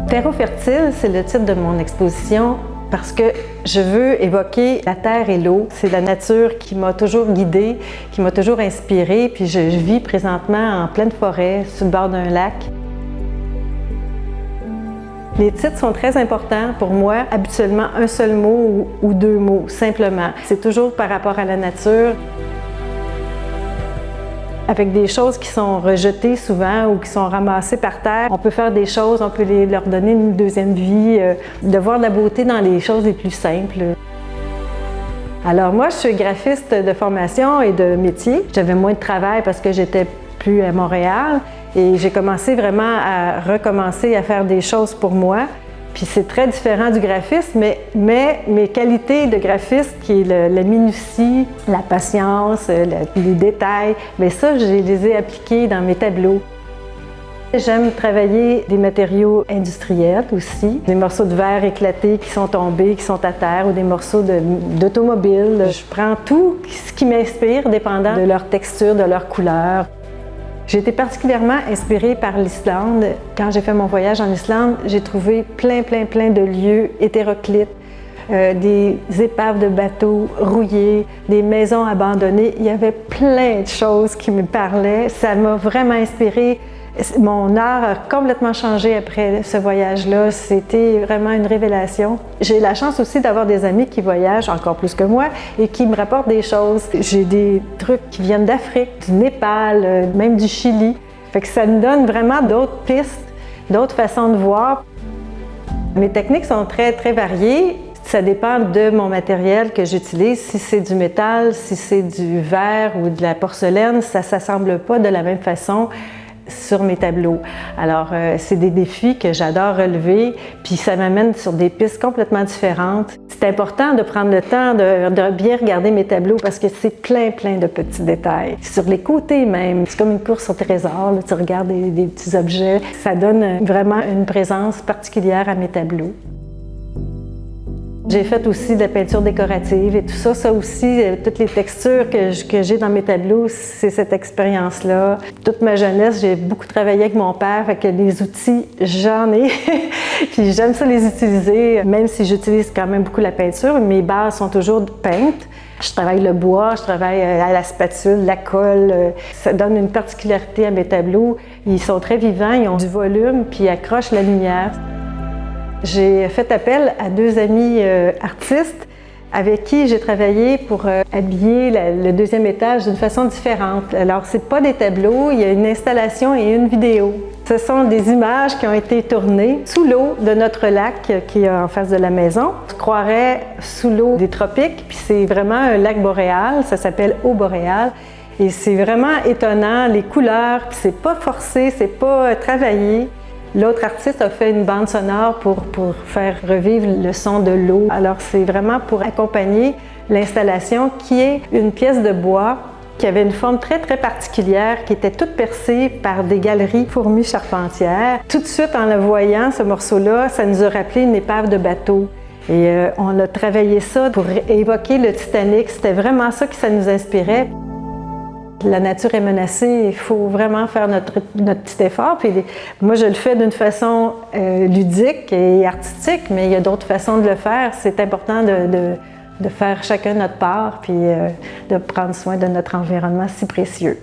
Terreau fertile, c'est le titre de mon exposition parce que je veux évoquer la terre et l'eau. C'est la nature qui m'a toujours guidée, qui m'a toujours inspirée, puis je vis présentement en pleine forêt, sur le bord d'un lac. Les titres sont très importants pour moi. Habituellement, un seul mot ou deux mots, simplement. C'est toujours par rapport à la nature. Avec des choses qui sont rejetées souvent ou qui sont ramassées par terre, on peut faire des choses, on peut leur donner une deuxième vie, de voir de la beauté dans les choses les plus simples. Alors moi, je suis graphiste de formation et de métier. J'avais moins de travail parce que j'étais plus à Montréal et j'ai commencé vraiment à recommencer à faire des choses pour moi. Puis c'est très différent du graphisme, mais mes qualités de graphiste, qui est la minutie, la patience, les détails, bien ça, je les ai appliqués dans mes tableaux. J'aime travailler des matériaux industriels aussi, des morceaux de verre éclatés qui sont tombés, qui sont à terre, ou des morceaux d'automobile. Je prends tout ce qui m'inspire, dépendant de leur texture, de leur couleur. J'ai été particulièrement inspirée par l'Islande. Quand j'ai fait mon voyage en Islande, j'ai trouvé plein de lieux hétéroclites, des épaves de bateaux rouillées, des maisons abandonnées. Il y avait plein de choses qui me parlaient. Ça m'a vraiment inspirée. Mon art a complètement changé après ce voyage-là. C'était vraiment une révélation. J'ai la chance aussi d'avoir des amis qui voyagent encore plus que moi et qui me rapportent des choses. J'ai des trucs qui viennent d'Afrique, du Népal, même du Chili. Fait que ça me donne vraiment d'autres pistes, d'autres façons de voir. Mes techniques sont très variées. Ça dépend de mon matériel que j'utilise. Si c'est du métal, si c'est du verre ou de la porcelaine, ça ne s'assemble pas de la même façon sur mes tableaux. Alors, c'est des défis que j'adore relever, puis ça m'amène sur des pistes complètement différentes. C'est important de prendre le temps de bien regarder mes tableaux parce que c'est plein de petits détails. Sur les côtés même, c'est comme une course au trésor, là, tu regardes des petits objets. Ça donne vraiment une présence particulière à mes tableaux. J'ai fait aussi de la peinture décorative et tout ça. Ça aussi, toutes les textures que j'ai dans mes tableaux, c'est cette expérience-là. Toute ma jeunesse, j'ai beaucoup travaillé avec mon père, fait que les outils, j'en ai. Puis j'aime ça les utiliser, même si j'utilise quand même beaucoup la peinture. Mes bases sont toujours peintes. Je travaille le bois, je travaille à la spatule, la colle. Ça donne une particularité à mes tableaux. Ils sont très vivants, ils ont du volume, puis ils accrochent la lumière. J'ai fait appel à deux amis artistes avec qui j'ai travaillé pour habiller le deuxième étage d'une façon différente. Alors, c'est pas des tableaux, il y a une installation et une vidéo. Ce sont des images qui ont été tournées sous l'eau de notre lac qui est en face de la maison. On croirait sous l'eau des tropiques, puis c'est vraiment un lac boréal, ça s'appelle Eau boréale. Et c'est vraiment étonnant, les couleurs, puis c'est pas forcé, c'est pas travaillé. L'autre artiste a fait une bande sonore pour faire revivre le son de l'eau. Alors c'est vraiment pour accompagner l'installation qui est une pièce de bois qui avait une forme très particulière, qui était toute percée par des galeries fourmis charpentières. Tout de suite en le voyant, ce morceau-là, ça nous a rappelé une épave de bateau. Et on a travaillé ça pour évoquer le Titanic. C'était vraiment ça que ça nous inspirait. La nature est menacée, il faut vraiment faire notre petit effort. Puis moi, je le fais d'une façon ludique et artistique, mais il y a d'autres façons de le faire. C'est important de faire chacun notre part, puis de prendre soin de notre environnement si précieux.